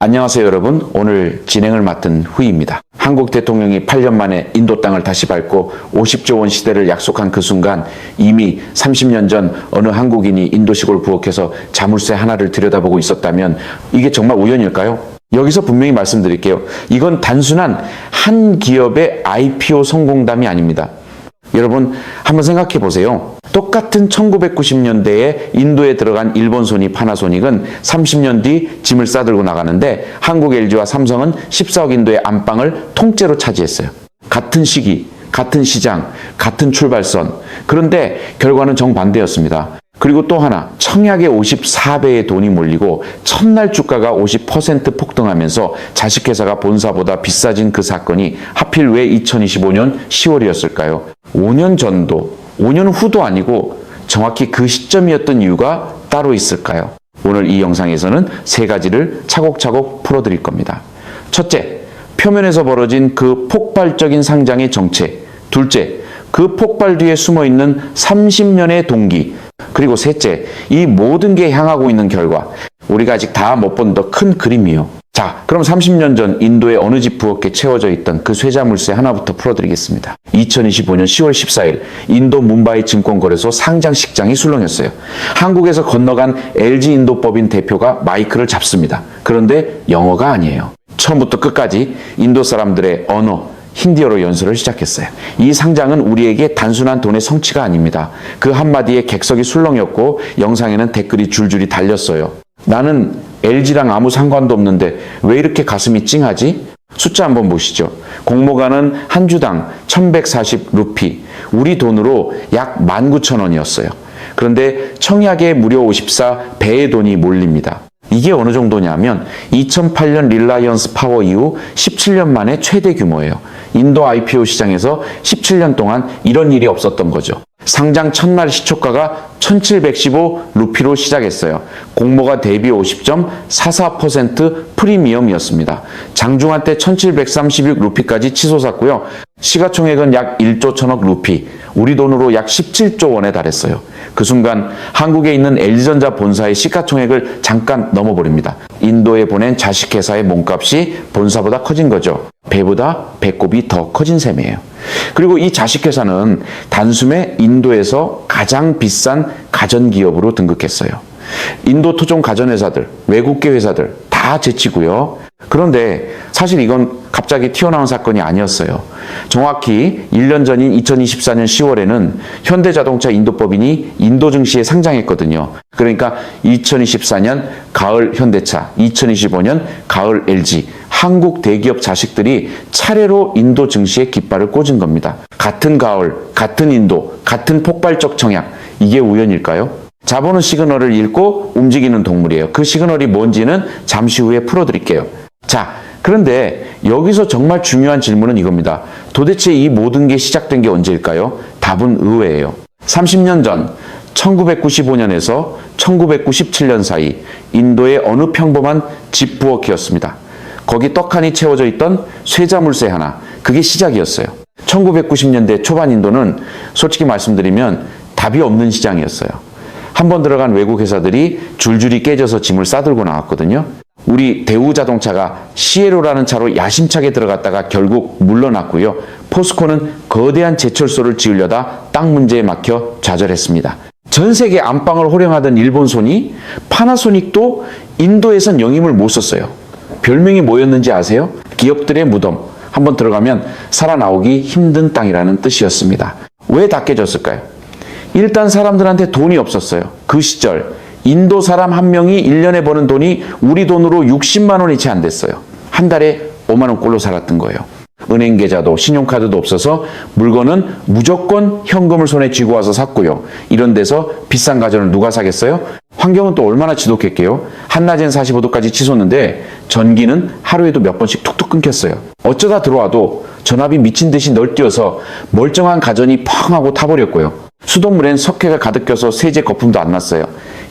안녕하세요 여러분. 오늘 진행을 맡은 후이입니다. 한국 대통령이 8년 만에 인도 땅을 다시 밟고 50조 원 시대를 약속한 그 순간 이미 30년 전 어느 한국인이 인도식을 부엌에서 자물쇠 하나를 들여다보고 있었다면 이게 정말 우연일까요? 여기서 분명히 말씀드릴게요. 이건 단순한 한 기업의 IPO 성공담이 아닙니다. 여러분 한번 생각해 보세요. 똑같은 1990년대에 인도에 들어간 일본 소니 파나소닉은 30년 뒤 짐을 싸들고 나가는데 한국 LG와 삼성은 14억 인도의 안방을 통째로 차지했어요. 같은 시기, 같은 시장, 같은 출발선. 그런데 결과는 정반대였습니다. 그리고 또 하나, 청약에 54배의 돈이 몰리고 첫날 주가가 50% 폭등하면서 자식회사가 본사보다 비싸진 그 사건이 하필 왜 2025년 10월이었을까요? 5년 전도, 5년 후도 아니고 정확히 그 시점이었던 이유가 따로 있을까요? 오늘 이 영상에서는 세 가지를 차곡차곡 풀어드릴 겁니다. 첫째, 표면에서 벌어진 그 폭발적인 상장의 정체. 둘째, 그 폭발 뒤에 숨어있는 30년의 동기. 그리고 셋째, 이 모든 게 향하고 있는 결과. 우리가 아직 다 못 본 더 큰 그림이요. 자, 그럼 30년 전 인도의 어느 집 부엌에 채워져 있던 그 쇠자물쇠 하나부터 풀어드리겠습니다. 2025년 10월 14일 인도 문바이 증권거래소 상장식장이 술렁였어요. 한국에서 건너간 LG 인도법인 대표가 마이크를 잡습니다. 그런데 영어가 아니에요. 처음부터 끝까지 인도 사람들의 언어, 힌디어로 연설을 시작했어요. 이 상장은 우리에게 단순한 돈의 성취가 아닙니다. 그 한마디에 객석이 술렁였고 영상에는 댓글이 줄줄이 달렸어요. 나는 LG랑 아무 상관도 없는데 왜 이렇게 가슴이 찡하지? 숫자 한번 보시죠. 공모가는 한 주당 1140 루피, 우리 돈으로 약 19,000원이었어요. 그런데 청약에 무려 54배의 돈이 몰립니다. 이게 어느 정도냐면 2008년 릴라이언스 파워 이후 17년 만에 최대 규모예요. 인도 IPO 시장에서 17년 동안 이런 일이 없었던 거죠. 상장 첫날 시초가가 1715 루피로 시작했어요. 공모가 대비 50.44% 프리미엄이었습니다. 장중한 때 1736 루피까지 치솟았고요. 시가총액은 약 1조 1000억 루피, 우리 돈으로 약 17조 원에 달했어요. 그 순간 한국에 있는 LG전자 본사의 시가총액을 잠깐 넘어버립니다. 인도에 보낸 자식회사의 몸값이 본사보다 커진 거죠. 배보다 배꼽이 더 커진 셈이에요. 그리고 이 자식회사는 단숨에 인도에서 가장 비싼 가전기업으로 등극했어요. 인도 토종 가전회사들, 외국계 회사들 다 제치고요. 그런데 사실 이건 갑자기 튀어나온 사건이 아니었어요. 정확히 1년 전인 2024년 10월에는 현대자동차 인도법인이 인도 증시에 상장했거든요. 그러니까 2024년 가을 현대차, 2025년 가을 LG, 한국 대기업 자식들이 차례로 인도 증시에 깃발을 꽂은 겁니다. 같은 가을, 같은 인도, 같은 폭발적 청약, 이게 우연일까요? 자본은 시그널을 읽고 움직이는 동물이에요. 그 시그널이 뭔지는 잠시 후에 풀어드릴게요. 자, 그런데 여기서 정말 중요한 질문은 이겁니다. 도대체 이 모든 게 시작된 게 언제일까요? 답은 의외예요. 30년 전 1995년에서 1997년 사이 인도의 어느 평범한 집 부엌이었습니다. 거기 떡하니 채워져 있던 쇠자물쇠 하나, 그게 시작이었어요. 1990년대 초반 인도는 솔직히 말씀드리면 답이 없는 시장이었어요. 한번 들어간 외국 회사들이 줄줄이 깨져서 짐을 싸들고 나왔거든요. 우리 대우자동차가 시에로라는 차로 야심차게 들어갔다가 결국 물러났고요. 포스코는 거대한 제철소를 지으려다 땅 문제에 막혀 좌절했습니다. 전 세계 안방을 호령하던 일본 소니, 파나소닉도 인도에선 영임을 못 썼어요. 별명이 뭐였는지 아세요? 기업들의 무덤. 한번 들어가면 살아나오기 힘든 땅이라는 뜻이었습니다. 왜 다 깨졌을까요? 일단 사람들한테 돈이 없었어요. 그 시절 인도 사람 한 명이 1년에 버는 돈이 우리 돈으로 60만 원이 채 안 됐어요. 한 달에 5만 원꼴로 살았던 거예요. 은행 계좌도 신용카드도 없어서 물건은 무조건 현금을 손에 쥐고 와서 샀고요. 이런 데서 비싼 가전을 누가 사겠어요? 환경은 또 얼마나 지독했게요. 한낮엔 45도까지 치솟는데 전기는 하루에도 몇 번씩 툭툭 끊겼어요. 어쩌다 들어와도 전압이 미친 듯이 널뛰어서 멀쩡한 가전이 펑 하고 타버렸고요. 수돗물엔 석회가 가득 껴서 세제 거품도 안 났어요.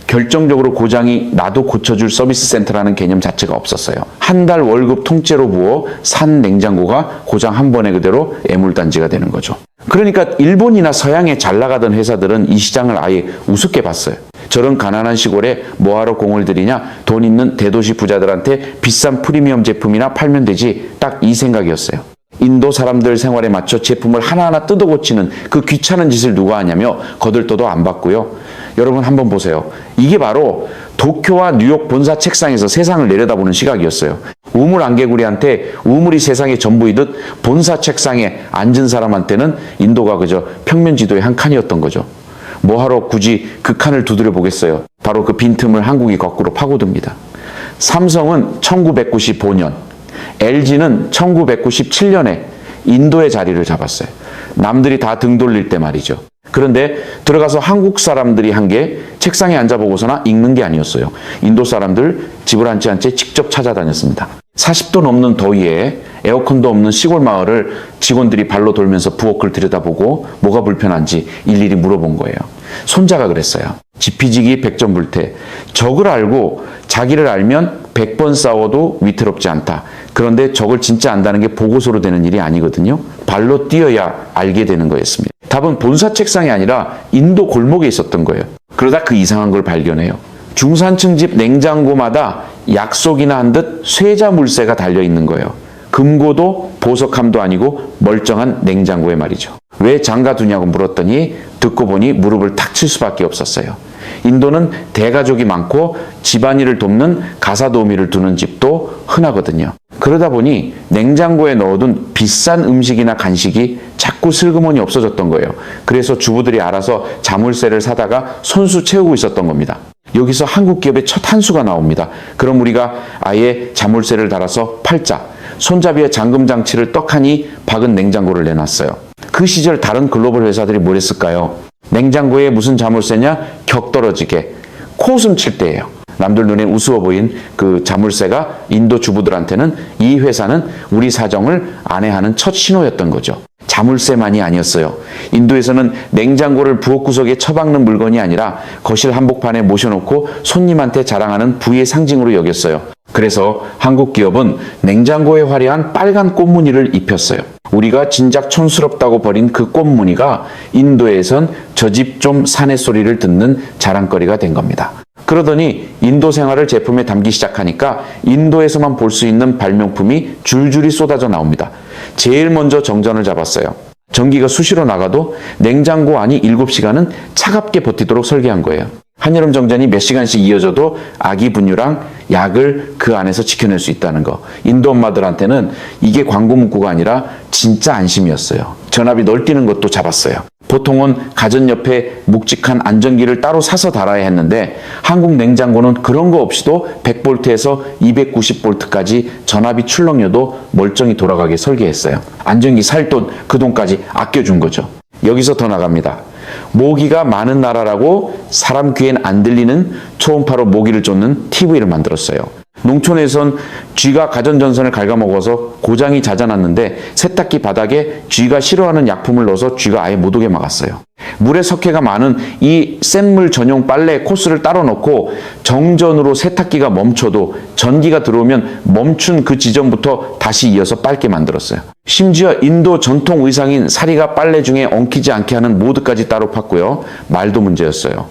결정적으로 고장이 나도 고쳐줄 서비스 센터라는 개념 자체가 없었어요. 한 달 월급 통째로 부어 산 냉장고가 고장 한 번에 그대로 애물단지가 되는 거죠. 그러니까 일본이나 서양에 잘 나가던 회사들은 이 시장을 아예 우습게 봤어요. 저런 가난한 시골에 뭐하러 공을 들이냐? 돈 있는 대도시 부자들한테 비싼 프리미엄 제품이나 팔면 되지. 딱 이 생각이었어요. 인도 사람들 생활에 맞춰 제품을 하나하나 뜯어 고치는 그 귀찮은 짓을 누가 하냐며 거들떠도 안 받고요. 여러분 한번 보세요. 이게 바로 도쿄와 뉴욕 본사 책상에서 세상을 내려다보는 시각이었어요. 우물 안개구리한테 우물이 세상의 전부이듯 본사 책상에 앉은 사람한테는 인도가 그저 평면 지도의 한 칸이었던 거죠. 뭐하러 굳이 그 칸을 두드려 보겠어요. 바로 그 빈틈을 한국이 거꾸로 파고듭니다. 삼성은 1995년, LG는 1997년에 인도의 자리를 잡았어요. 남들이 다 등 돌릴 때 말이죠. 그런데 들어가서 한국 사람들이 한 게 책상에 앉아보고서나 읽는 게 아니었어요. 인도 사람들 집을 앉지 않지 직접 찾아다녔습니다. 40도 넘는 더위에 에어컨도 없는 시골 마을을 직원들이 발로 돌면서 부엌을 들여다보고 뭐가 불편한지 일일이 물어본 거예요. 손자가 그랬어요. 지피지기 백전불태. 적을 알고 자기를 알면 100번 싸워도 위태롭지 않다. 그런데 적을 진짜 안다는 게 보고서로 되는 일이 아니거든요. 발로 뛰어야 알게 되는 거였습니다. 답은 본사 책상이 아니라 인도 골목에 있었던 거예요. 그러다 그 이상한 걸 발견해요. 중산층 집 냉장고마다 약속이나 한 듯 쇠자 물새가 달려있는 거예요. 금고도 보석함도 아니고 멀쩡한 냉장고에 말이죠. 왜 장가두냐고 물었더니 듣고 보니 무릎을 탁 칠 수밖에 없었어요. 인도는 대가족이 많고 집안일을 돕는 가사도우미를 두는 집도 흔하거든요. 그러다 보니 냉장고에 넣어둔 비싼 음식이나 간식이 자꾸 슬그머니 없어졌던 거예요. 그래서 주부들이 알아서 자물쇠를 사다가 손수 채우고 있었던 겁니다. 여기서 한국 기업의 첫 한 수가 나옵니다. 그럼 우리가 아예 자물쇠를 달아서 팔자. 손잡이에 잠금 장치를 떡하니 박은 냉장고를 내놨어요. 그 시절 다른 글로벌 회사들이 뭘 했을까요? 냉장고에 무슨 자물쇠냐? 격떨어지게 코웃음 칠 때예요. 남들 눈에 우스워 보인 그 자물쇠가 인도 주부들한테는 이 회사는 우리 사정을 안해하는 첫 신호였던 거죠. 자물쇠만이 아니었어요. 인도에서는 냉장고를 부엌 구석에 처박는 물건이 아니라 거실 한복판에 모셔놓고 손님한테 자랑하는 부의 상징으로 여겼어요. 그래서 한국 기업은 냉장고에 화려한 빨간 꽃무늬를 입혔어요. 우리가 진작 촌스럽다고 버린 그 꽃무늬가 인도에선 저 집 좀 사내 소리를 듣는 자랑거리가 된 겁니다. 그러더니 인도 생활을 제품에 담기 시작하니까 인도에서만 볼 수 있는 발명품이 줄줄이 쏟아져 나옵니다. 제일 먼저 정전을 잡았어요. 전기가 수시로 나가도 냉장고 안이 7시간은 차갑게 버티도록 설계한 거예요. 한여름 정전이 몇 시간씩 이어져도 아기 분유랑 약을 그 안에서 지켜낼 수 있다는 거. 인도 엄마들한테는 이게 광고 문구가 아니라 진짜 안심이었어요. 전압이 널뛰는 것도 잡았어요. 보통은 가전 옆에 묵직한 안전기를 따로 사서 달아야 했는데 한국 냉장고는 그런 거 없이도 100볼트에서 290볼트까지 전압이 출렁여도 멀쩡히 돌아가게 설계했어요. 안전기 살 돈, 그 돈까지 아껴준 거죠. 여기서 더 나갑니다. 모기가 많은 나라라고 사람 귀엔 안 들리는 초음파로 모기를 쫓는 TV를 만들었어요. 농촌에선 쥐가 가전전선을 갉아먹어서 고장이 잦아났는데 세탁기 바닥에 쥐가 싫어하는 약품을 넣어서 쥐가 아예 못 오게 막았어요. 물에 석회가 많은 이 센물 전용 빨래 코스를 따로 넣고 정전으로 세탁기가 멈춰도 전기가 들어오면 멈춘 그 지점부터 다시 이어서 빨게 만들었어요. 심지어 인도 전통 의상인 사리가 빨래 중에 엉키지 않게 하는 모드까지 따로 팠고요. 말도 문제였어요.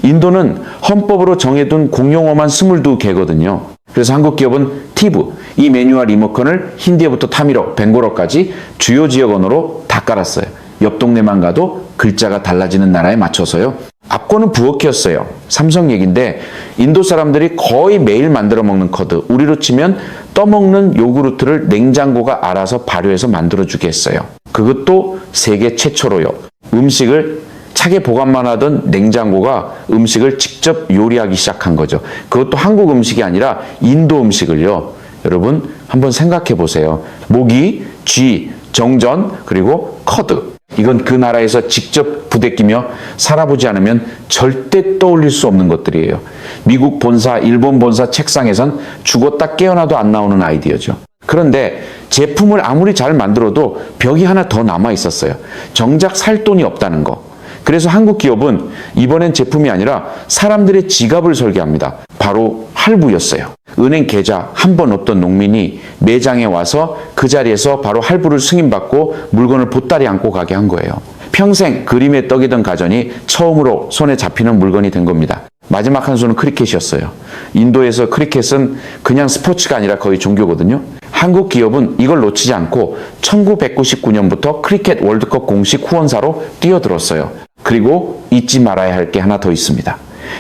인도는 헌법으로 정해둔 공용어만 22개거든요. 그래서 한국 기업은 티브, 이 매뉴얼 리모컨을 힌디어부터 타미로, 벵고로까지 주요 지역 언어로 다 깔았어요. 옆 동네만 가도 글자가 달라지는 나라에 맞춰서요. 앞권은 부엌이었어요. 삼성 얘기인데 인도 사람들이 거의 매일 만들어 먹는 커드, 우리로 치면 떠먹는 요구르트를 냉장고가 알아서 발효해서 만들어주게 했어요. 그것도 세계 최초로요. 음식을 차게 보관만 하던 냉장고가 음식을 직접 요리하기 시작한 거죠. 그것도 한국 음식이 아니라 인도 음식을요. 여러분 한번 생각해 보세요. 모기, 쥐, 정전, 그리고 커드. 이건 그 나라에서 직접 부대끼며 살아보지 않으면 절대 떠올릴 수 없는 것들이에요. 미국 본사, 일본 본사 책상에선 죽었다 깨어나도 안 나오는 아이디어죠. 그런데 제품을 아무리 잘 만들어도 벽이 하나 더 남아 있었어요. 정작 살 돈이 없다는 거. 그래서 한국 기업은 이번엔 제품이 아니라 사람들의 지갑을 설계합니다. 바로 할부였어요. 은행 계좌 한 번 없던 농민이 매장에 와서 그 자리에서 바로 할부를 승인받고 물건을 보따리 안고 가게 한 거예요. 평생 그림에 떡이던 가전이 처음으로 손에 잡히는 물건이 된 겁니다. 마지막 한 수는 크리켓이었어요. 인도에서 크리켓은 그냥 스포츠가 아니라 거의 종교거든요. 한국 기업은 이걸 놓치지 않고 1999년부터 크리켓 월드컵 공식 후원사로 뛰어들었어요. 그리고 잊지 말아야 할 게 하나 더 있습니다.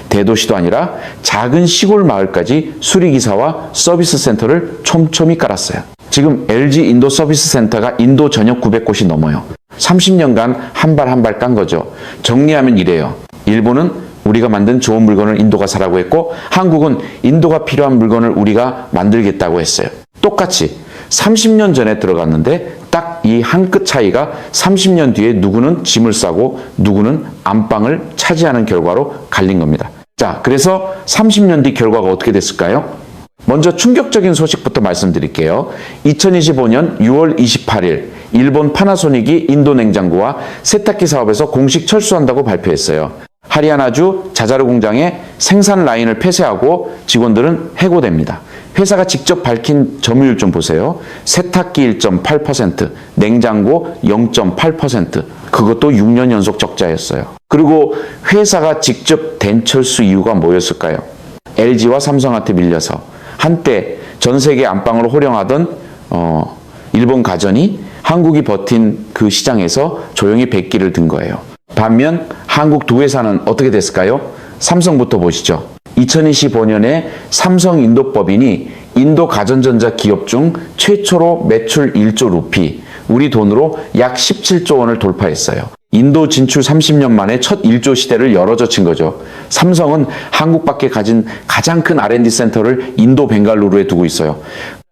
대도시도 아니라 작은 시골 마을까지 수리기사와 서비스 센터를 촘촘히 깔았어요. 지금 LG 인도 서비스 센터가 인도 전역 900곳이 넘어요. 30년간 한 발 한 발 깐 거죠. 정리하면 이래요. 일본은 우리가 만든 좋은 물건을 인도가 사라고 했고, 한국은 인도가 필요한 물건을 우리가 만들겠다고 했어요. 똑같이 30년 전에 들어갔는데 딱 이 한 끗 차이가 30년 뒤에 누구는 짐을 싸고 누구는 안방을 차지하는 결과로 갈린 겁니다. 자, 그래서 30년 뒤 결과가 어떻게 됐을까요? 먼저 충격적인 소식부터 말씀드릴게요. 2025년 6월 28일 일본 파나소닉이 인도 냉장고와 세탁기 사업에서 공식 철수한다고 발표했어요. 하리아나주 자자르 공장의 생산 라인을 폐쇄하고 직원들은 해고됩니다. 회사가 직접 밝힌 점유율 좀 보세요. 세탁기 1.8%, 냉장고 0.8%, 그것도 6년 연속 적자였어요. 그리고 회사가 직접 댄철수 이유가 뭐였을까요? LG와 삼성한테 밀려서 한때 전 세계 안방을 호령하던 일본 가전이 한국이 버틴 그 시장에서 조용히 백기를 든 거예요. 반면 한국 두 회사는 어떻게 됐을까요? 삼성부터 보시죠. 2025년에 삼성 인도법인이 인도 가전전자 기업 중 최초로 매출 1조 루피, 우리 돈으로 약 17조 원을 돌파했어요. 인도 진출 30년 만에 첫 1조 시대를 열어젖힌 거죠. 삼성은 한국밖에 가진 가장 큰 R&D 센터를 인도 벵갈루루에 두고 있어요.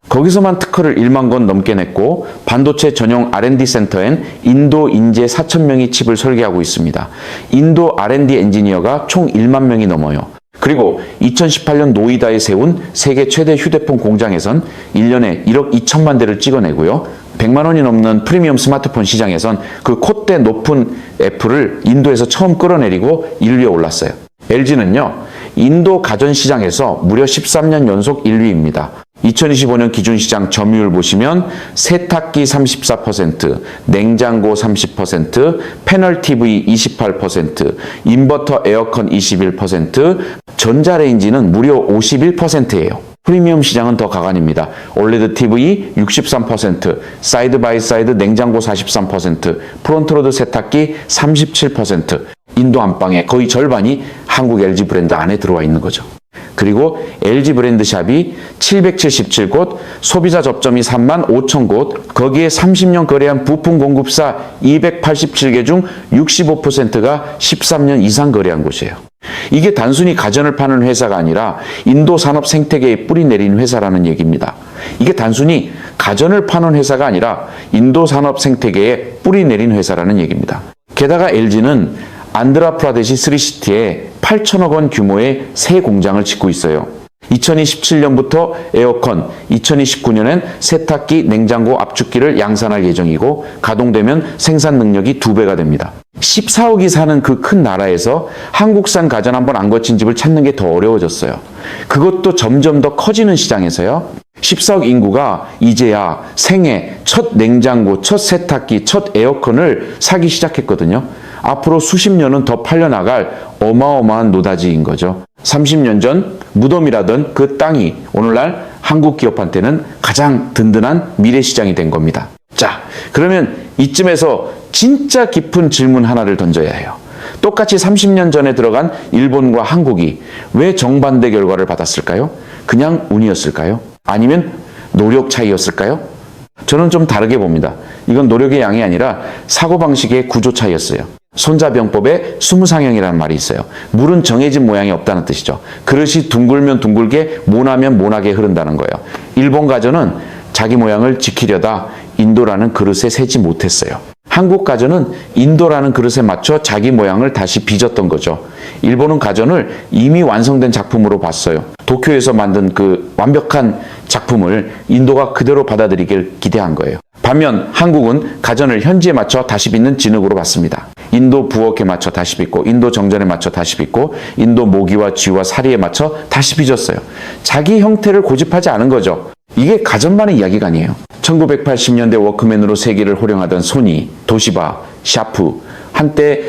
거기서만 특허를 1만 건 넘게 냈고 반도체 전용 R&D 센터엔 인도 인재 4,000명이 칩을 설계하고 있습니다. 인도 R&D 엔지니어가 총 1만 명이 넘어요. 그리고 2018년 노이다에 세운 세계 최대 휴대폰 공장에선 1년에 1억 2천만 대를 찍어내고요. 100만 원이 넘는 프리미엄 스마트폰 시장에선 그 콧대 높은 애플을 인도에서 처음 끌어내리고 1위에 올랐어요. LG는요, 인도 가전 시장에서 무려 13년 연속 1위입니다. 2025년 기준 시장 점유율 보시면 세탁기 34%, 냉장고 30%, 패널 TV 28%, 인버터 에어컨 21%, 전자레인지는 무려 51%예요. 프리미엄 시장은 더 가관입니다. 올레드 TV 63%, 사이드 바이 사이드 냉장고 43%, 프론트로드 세탁기 37%, 인도 안방의 거의 절반이 한국 LG 브랜드 안에 들어와 있는 거죠. 그리고 LG 브랜드 샵이 777곳, 소비자 접점이 3만 5천 곳, 거기에 30년 거래한 부품 공급사 287개 중 65%가 13년 이상 거래한 곳이에요. 이게 단순히 가전을 파는 회사가 아니라 인도 산업 생태계에 뿌리 내린 회사라는 얘기입니다. 이게 단순히 가전을 파는 회사가 아니라 인도 산업 생태계에 뿌리 내린 회사라는 얘기입니다. 게다가 LG는 안드라프라데시 3시티에 8천억 원 규모의 새 공장을 짓고 있어요. 2027년부터 에어컨, 2029년엔 세탁기, 냉장고, 압축기를 양산할 예정이고 가동되면 생산 능력이 2배가 됩니다. 14억이 사는 그 큰 나라에서 한국산 가전 한번 안 거친 집을 찾는 게 더 어려워졌어요. 그것도 점점 더 커지는 시장에서요. 14억 인구가 이제야 생애 첫 냉장고, 첫 세탁기, 첫 에어컨을 사기 시작했거든요. 앞으로 수십 년은 더 팔려나갈 어마어마한 노다지인 거죠. 30년 전 무덤이라던 그 땅이 오늘날 한국 기업한테는 가장 든든한 미래시장이 된 겁니다. 자, 그러면 이쯤에서 진짜 깊은 질문 하나를 던져야 해요. 똑같이 30년 전에 들어간 일본과 한국이 왜 정반대 결과를 받았을까요? 그냥 운이었을까요? 아니면 노력 차이였을까요? 저는 좀 다르게 봅니다. 이건 노력의 양이 아니라 사고방식의 구조 차이였어요. 손자병법에 수무상형이라는 말이 있어요. 물은 정해진 모양이 없다는 뜻이죠. 그릇이 둥글면 둥글게 모나면 모나게 흐른다는 거예요. 일본 가전은 자기 모양을 지키려다 인도라는 그릇에 세지 못했어요. 한국 가전은 인도라는 그릇에 맞춰 자기 모양을 다시 빚었던 거죠. 일본은 가전을 이미 완성된 작품으로 봤어요. 도쿄에서 만든 그 완벽한 작품을 인도가 그대로 받아들이길 기대한 거예요. 반면 한국은 가전을 현지에 맞춰 다시 빚는 진흙으로 봤습니다. 인도 부엌에 맞춰 다시 빚고, 인도 정전에 맞춰 다시 빚고, 인도 모기와 쥐와 사리에 맞춰 다시 빚었어요. 자기 형태를 고집하지 않은 거죠. 이게 가전만의 이야기가 아니에요. 1980년대 워크맨으로 세계를 호령하던 소니, 도시바, 샤프, 한때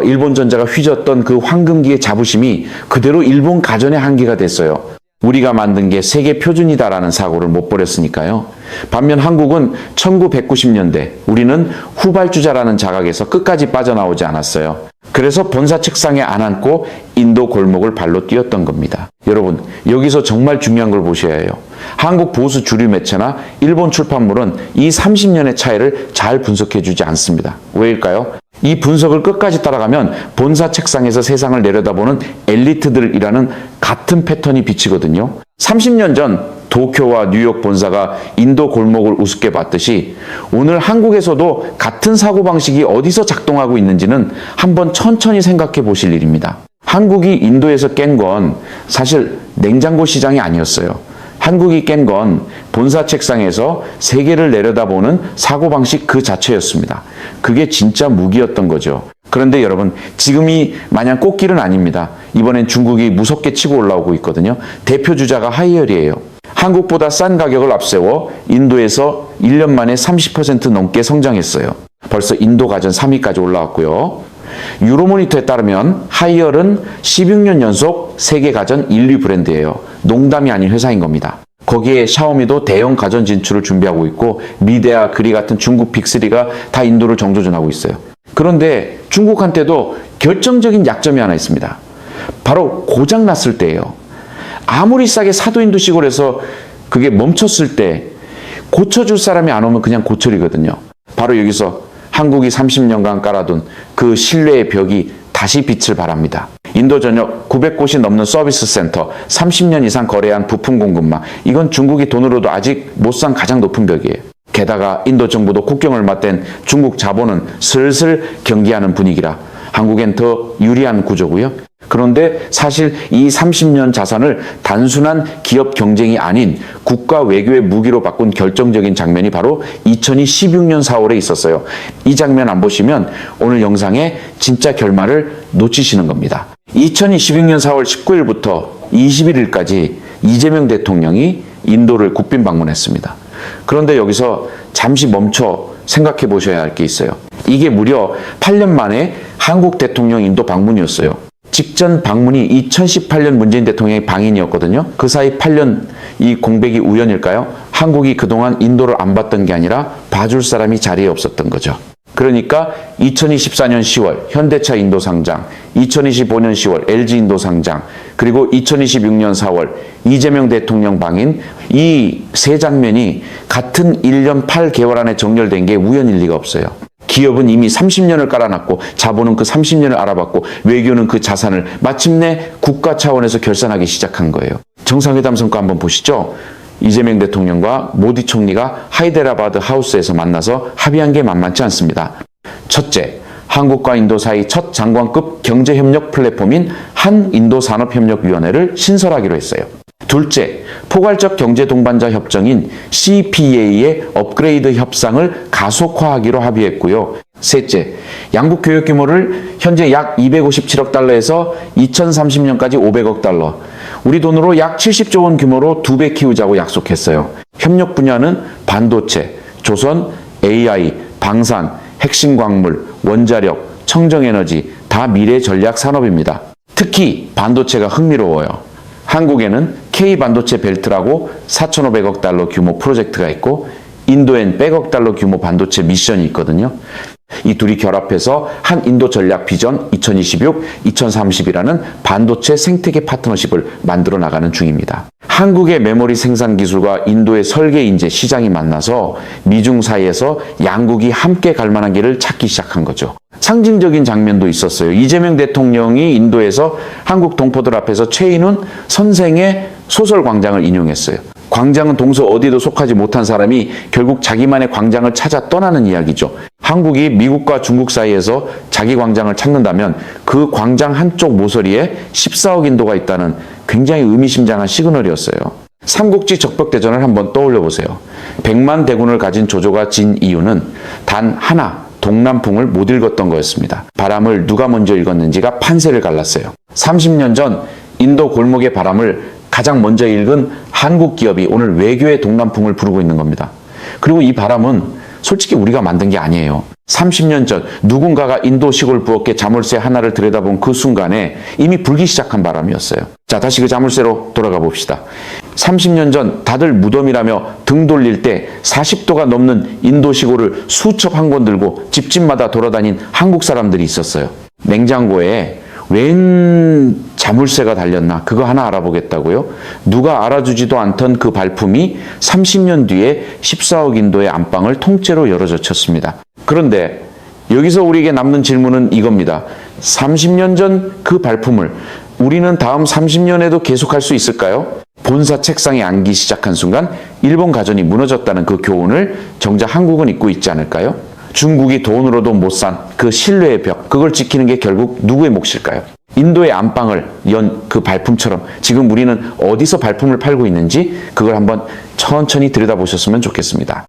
일본전자가 휘젓던 그 황금기의 자부심이 그대로 일본 가전의 한계가 됐어요. 우리가 만든 게 세계 표준이다라는 사고를 못 버렸으니까요. 반면 한국은 1990년대 우리는 후발주자라는 자각에서 끝까지 빠져나오지 않았어요. 그래서 본사 책상에 안 앉고 인도 골목을 발로 뛰었던 겁니다. 여러분, 여기서 정말 중요한 걸 보셔야 해요. 한국 보수 주류 매체나 일본 출판물은 이 30년의 차이를 잘 분석해 주지 않습니다. 왜일까요? 이 분석을 끝까지 따라가면 본사 책상에서 세상을 내려다보는 엘리트들이라는 같은 패턴이 비치거든요. 30년 전 도쿄와 뉴욕 본사가 인도 골목을 우습게 봤듯이 오늘 한국에서도 같은 사고방식이 어디서 작동하고 있는지는 한번 천천히 생각해 보실 일입니다. 한국이 인도에서 깬 건 사실 냉장고 시장이 아니었어요. 한국이 깬 건 본사 책상에서 세계를 내려다보는 사고방식 그 자체였습니다. 그게 진짜 무기였던 거죠. 그런데 여러분, 지금이 마냥 꽃길은 아닙니다. 이번엔 중국이 무섭게 치고 올라오고 있거든요. 대표 주자가 하이얼이에요. 한국보다 싼 가격을 앞세워 인도에서 1년 만에 30% 넘게 성장했어요. 벌써 인도 가전 3위까지 올라왔고요. 유로모니터에 따르면 하이얼은 16년 연속 세계 가전 1위 브랜드예요. 농담이 아닌 회사인 겁니다. 거기에 샤오미도 대형 가전 진출을 준비하고 있고 미대와 그리 같은 중국 빅3가 다 인도를 정조준하고 있어요. 그런데 중국한테도 결정적인 약점이 하나 있습니다. 바로 고장 났을 때예요. 아무리 싸게 사도인도 시골에서 그게 멈췄을 때 고쳐줄 사람이 안 오면 그냥 고철이거든요. 바로 여기서 한국이 30년간 깔아둔 그 신뢰의 벽이 다시 빛을 발합니다. 인도 전역 900곳이 넘는 서비스 센터, 30년 이상 거래한 부품 공급망, 이건 중국이 돈으로도 아직 못 산 가장 높은 벽이에요. 게다가 인도 정부도 국경을 맞댄 중국 자본은 슬슬 경기하는 분위기라 한국엔 더 유리한 구조고요. 그런데 사실 이 30년 자산을 단순한 기업 경쟁이 아닌 국가 외교의 무기로 바꾼 결정적인 장면이 바로 2016년 4월에 있었어요. 이 장면 안 보시면 오늘 영상의 진짜 결말을 놓치시는 겁니다. 2016년 4월 19일부터 21일까지 이재명 대통령이 인도를 국빈 방문했습니다. 그런데 여기서 잠시 멈춰 생각해 보셔야 할 게 있어요. 이게 무려 8년 만에 한국 대통령 인도 방문이었어요. 직전 방문이 2018년 문재인 대통령의 방인이었거든요. 그 사이 8년 이 공백이 우연일까요? 한국이 그동안 인도를 안 봤던 게 아니라 봐줄 사람이 자리에 없었던 거죠. 그러니까 2024년 10월 현대차 인도 상장, 2025년 10월 LG 인도 상장, 그리고 2026년 4월 이재명 대통령 방인, 이 세 장면이 같은 1년 8개월 안에 정렬된 게 우연일 리가 없어요. 기업은 이미 30년을 깔아놨고 자본은 그 30년을 알아봤고 외교는 그 자산을 마침내 국가 차원에서 결산하기 시작한 거예요. 정상회담 성과 한번 보시죠. 이재명 대통령과 모디 총리가 하이데라바드 하우스에서 만나서 합의한 게 만만치 않습니다. 첫째, 한국과 인도 사이 첫 장관급 경제협력 플랫폼인 한인도산업협력위원회를 신설하기로 했어요. 둘째, 포괄적 경제 동반자 협정인 CPA의 업그레이드 협상을 가속화하기로 합의했고요. 셋째, 양국 교역 규모를 현재 약 257억 달러에서 2030년까지 500억 달러, 우리 돈으로 약 70조 원 규모로 2배 키우자고 약속했어요. 협력 분야는 반도체, 조선, AI, 방산, 핵심 광물, 원자력, 청정에너지 다 미래 전략 산업입니다. 특히 반도체가 흥미로워요. 한국에는 K반도체 벨트라고 4,500억 달러 규모 프로젝트가 있고 인도엔 100억 달러 규모 반도체 미션이 있거든요. 이 둘이 결합해서 한 인도 전략 비전 2026-2030이라는 반도체 생태계 파트너십을 만들어 나가는 중입니다. 한국의 메모리 생산 기술과 인도의 설계 인재 시장이 만나서 미중 사이에서 양국이 함께 갈 만한 길을 찾기 시작한 거죠. 상징적인 장면도 있었어요. 이재명 대통령이 인도에서 한국 동포들 앞에서 최인훈 선생의 소설 광장을 인용했어요. 광장은 동서 어디도 속하지 못한 사람이 결국 자기만의 광장을 찾아 떠나는 이야기죠. 한국이 미국과 중국 사이에서 자기 광장을 찾는다면 그 광장 한쪽 모서리에 14억 인도가 있다는 굉장히 의미심장한 시그널이었어요. 삼국지 적벽대전을 한번 떠올려 보세요. 100만 대군을 가진 조조가 진 이유는 단 하나, 동남풍을 못 읽었던 거였습니다. 바람을 누가 먼저 읽었는지가 판세를 갈랐어요. 30년 전 인도 골목의 바람을 가장 먼저 읽은 한국 기업이 오늘 외교의 동남풍을 부르고 있는 겁니다. 그리고 이 바람은 솔직히 우리가 만든 게 아니에요. 30년 전 누군가가 인도 시골 부엌에 자물쇠 하나를 들여다본 그 순간에 이미 불기 시작한 바람이었어요. 자, 다시 그 자물쇠로 돌아가 봅시다. 30년 전 다들 무덤이라며 등 돌릴 때 40도가 넘는 인도 시골을 수첩 한 권 들고 집집마다 돌아다닌 한국 사람들이 있었어요. 냉장고에 웬 자물쇠가 달렸나 그거 하나 알아보겠다고요? 누가 알아주지도 않던 그 발품이 30년 뒤에 14억 인도의 안방을 통째로 열어젖혔습니다. 그런데 여기서 우리에게 남는 질문은 이겁니다. 30년 전 그 발품을 우리는 다음 30년에도 계속할 수 있을까요? 본사 책상에 앉기 시작한 순간 일본 가전이 무너졌다는 그 교훈을 정작 한국은 잊고 있지 않을까요? 중국이 돈으로도 못 산 그 신뢰의 벽, 그걸 지키는 게 결국 누구의 몫일까요? 인도의 안방을 연 그 발품처럼 지금 우리는 어디서 발품을 팔고 있는지 그걸 한번 천천히 들여다보셨으면 좋겠습니다.